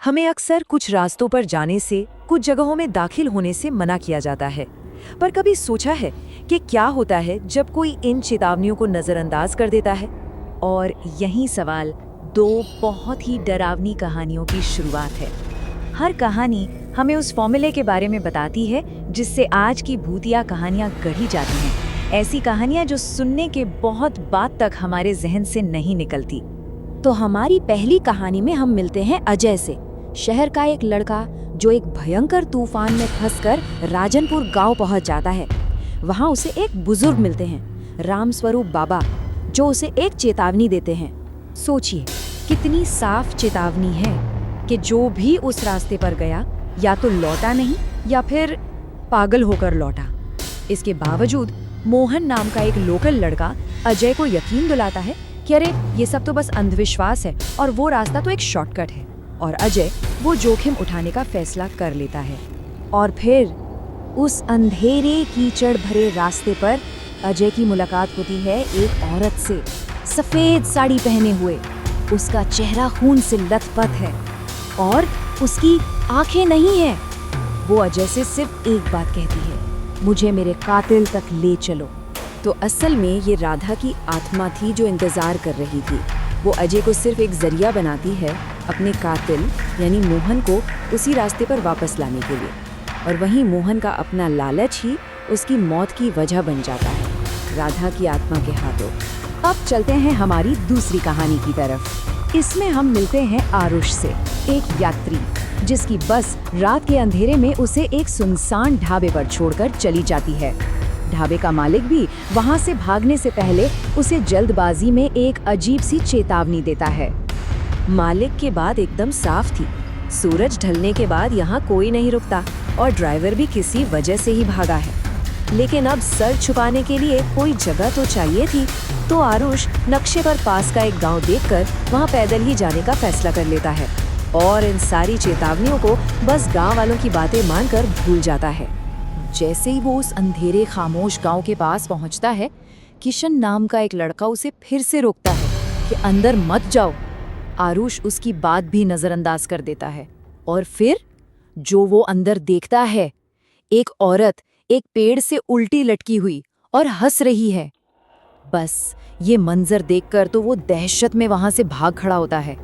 हमें अक्सर कुछ रास्तों पर जाने से, कुछ जगहों में दाखिल होने से मना किया जाता है। पर कभी सोचा है कि क्या होता है जब कोई इन चेतावनियों को नज़रअंदाज कर देता है? और यही सवाल दो बहुत ही डरावनी कहानियों की शुरुआत है। हर कहानी हमें उस फॉर्मूले के बारे में बताती है जिससे आज की भूतिया कहानियां गढ़ी जाती हैं। ऐसी कहानियां जो सुनने के बहुत बाद तक हमारे जहन से नहीं निकलती। तो हमारी पहली कहानी में हम मिलते हैं अजय से। शहर का एक लड़का जो एक भयंकर तूफान में फंसकर राजनपुर गांव पहुंच जाता है। वहां उसे एक बुजुर्ग मिलते हैं, रामस्वरूप बाबा, जो उसे एक चेतावनी देते हैं। सोचिए कितनी साफ चेतावनी है कि जो भी उस रास्ते पर गया या तो लौटा नहीं या फिर पागल होकर लौटा। इसके बावजूद मोहन नाम का एक लोकल लड़का अजय को यकीन दिलाता है कि अरे ये सब तो बस अंधविश्वास है और वो रास्ता तो एक शॉर्टकट है। और अजय वो जोखिम उठाने का फैसला कर लेता है। और फिर उस अंधेरे कीचड़ भरे रास्ते पर अजय की मुलाकात होती है एक औरत से, सफेद साड़ी पहने हुए। उसका चेहरा खून से लथपथ है और उसकी आंखें नहीं है। वो अजय से सिर्फ एक बात कहती है, मुझे मेरे कातिल तक ले चलो। तो असल में ये राधा की आत्मा थी जो इंतजार कर रही थी। वो अजय को सिर्फ एक जरिया बनाती है अपने कातिल यानी मोहन को उसी रास्ते पर वापस लाने के लिए। और वहीं मोहन का अपना लालच ही उसकी मौत की वजह बन जाता है राधा की आत्मा के हाथों। अब चलते हैं हमारी दूसरी कहानी की तरफ। इसमें हम मिलते हैं आरुष से, एक यात्री जिसकी बस रात के अंधेरे में उसे एक सुनसान ढाबे पर छोड़कर चली जाती है। ढाबे का मालिक भी वहां से भागने से पहले उसे जल्दबाजी में एक अजीब सी चेतावनी देता है। मालिक की बात एकदम साफ थी, सूरज ढलने के बाद यहाँ कोई नहीं रुकता और ड्राइवर भी किसी वजह से ही भागा है। लेकिन अब सर छुपाने के लिए कोई जगह तो चाहिए थी, तो आरुष नक्शे पर पास का एक गांव देखकर वहां पैदल ही जाने का फैसला कर लेता है और इन सारी चेतावनियों को बस गांव वालों की बातें मानकर भूल जाता है। जैसे ही वो उस अंधेरे खामोश गांव के पास पहुंचता है, किशन नाम का एक लड़का उसे फिर से रोकता है कि अंदर मत जाओ। आरुष उसकी बात भी नजरअंदाज कर देता है और फिर जो वो अंदर देखता है, एक औरत एक पेड़ से उल्टी लटकी हुई और हंस रही है। बस ये मंजर देखकर तो वो दहशत में वहां से भाग खड़ा होता है।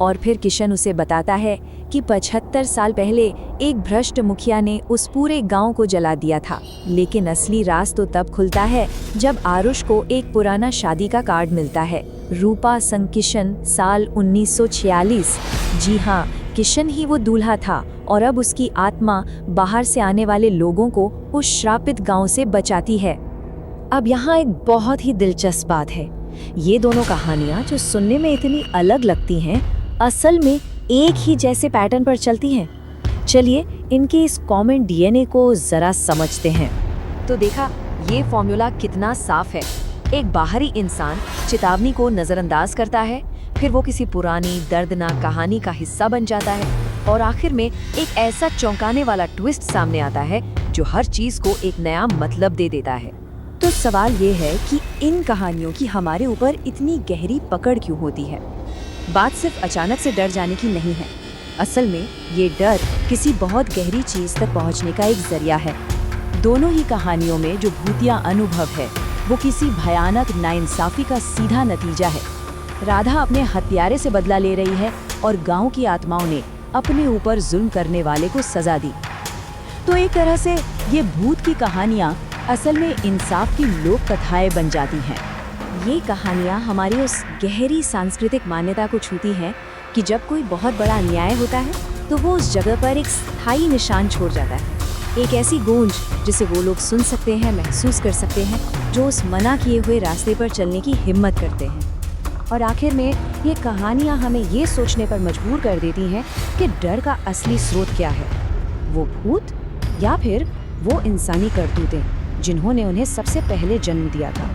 और फिर किशन उसे बताता है कि 75 साल पहले एक भ्रष्ट मुखिया ने उस पूरे गांव को जला दिया था। लेकिन असली राज तो तब खुलता है जब आरुष को एक पुराना शादी का कार्ड मिलता है, रूपा संग किशन, साल 1946। जी हाँ, किशन ही वो दूल्हा था और अब उसकी आत्मा बाहर से आने वाले लोगों को उस श्रापित गांव से बचाती है। अब यहाँ एक बहुत ही दिलचस्प बात है, ये दोनों कहानियाँ जो सुनने में इतनी अलग लगती हैं, असल में एक ही जैसे पैटर्न पर चलती हैं। चलिए इनके इस कॉमन डीएनए को जरा समझते हैं। तो देखा, ये फॉर्मूला कितना साफ है। एक बाहरी इंसान चेतावनी को नजरअंदाज करता है, फिर वो किसी पुरानी दर्दनाक कहानी का हिस्सा बन जाता है और आखिर में एक ऐसा चौंकाने वाला ट्विस्ट सामने आता है जो हर चीज को एक नया मतलब दे देता है। तो सवाल ये है कि इन कहानियों की हमारे ऊपर इतनी गहरी पकड़ क्यों होती है? बात सिर्फ अचानक से डर जाने की नहीं है। असल में ये डर किसी बहुत गहरी चीज तक पहुंचने का एक जरिया है। दोनों ही कहानियों में जो भूतिया अनुभव है वो किसी भयानक नाइंसाफी का सीधा नतीजा है। राधा अपने हत्यारे से बदला ले रही है और गांव की आत्माओं ने अपने ऊपर जुल्म करने वाले को सजा दी। तो एक तरह से ये भूत की कहानियाँ असल में इंसाफ की लोक कथाएं बन जाती हैं। ये कहानियाँ हमारी उस गहरी सांस्कृतिक मान्यता को छूती हैं कि जब कोई बहुत बड़ा अन्याय होता है तो वो उस जगह पर एक स्थायी निशान छोड़ जाता है, एक ऐसी गूंज जिसे वो लोग सुन सकते हैं, महसूस कर सकते हैं, जो उस मना किए हुए रास्ते पर चलने की हिम्मत करते हैं। और आखिर में ये कहानियाँ हमें ये सोचने पर मजबूर कर देती हैं कि डर का असली स्रोत क्या है, वो भूत या फिर वो इंसानी करतूतें जिन्होंने उन्हें सबसे पहले जन्म दिया था।